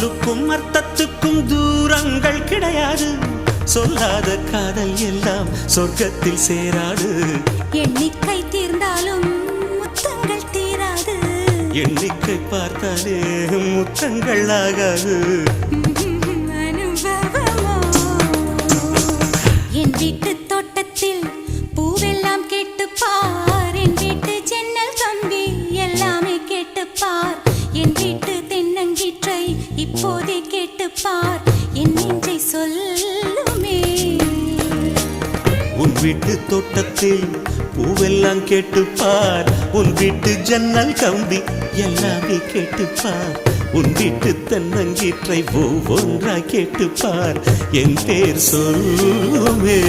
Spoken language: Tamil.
சொல்லுக்கும் அர்த்தத்துக்கும் தூரங்கள் கிடையாது. சொல்லாத காதல் எல்லாம் சொர்க்கத்தில் சேராது. எண்ணிக்கை தீர்ந்தாலும் முத்தங்கள் தீராது. எண்ணிக்கை பார்த்தாலே முத்தங்கள் ஆகாது. அனுபவமோ என் வீட்டு தோட்டத்தில் பூவெல்லாம் கேட்டுப்பார். என் வீட்டு ஜன்னல் கம்பி எல்லாமே கேட்டுப்பார். என் வீட்டு தென்னங்கீற்றை இப்போதே கேட்டுப்பார். என் நெஞ்சை சொல்லுமே. உன் வீட்டு தோட்டத்தில் பூவெல்லாம் கேட்டுப்பார். உன் வீட்டு ஜன்னல் கம்பி எல்லாமே கேட்டுப்பார். உன் வீட்டு தென்னங்கீற்றை ஒவ்வொன்றாய் கேட்டுப்பார். என் பேர் சொல்லுமே.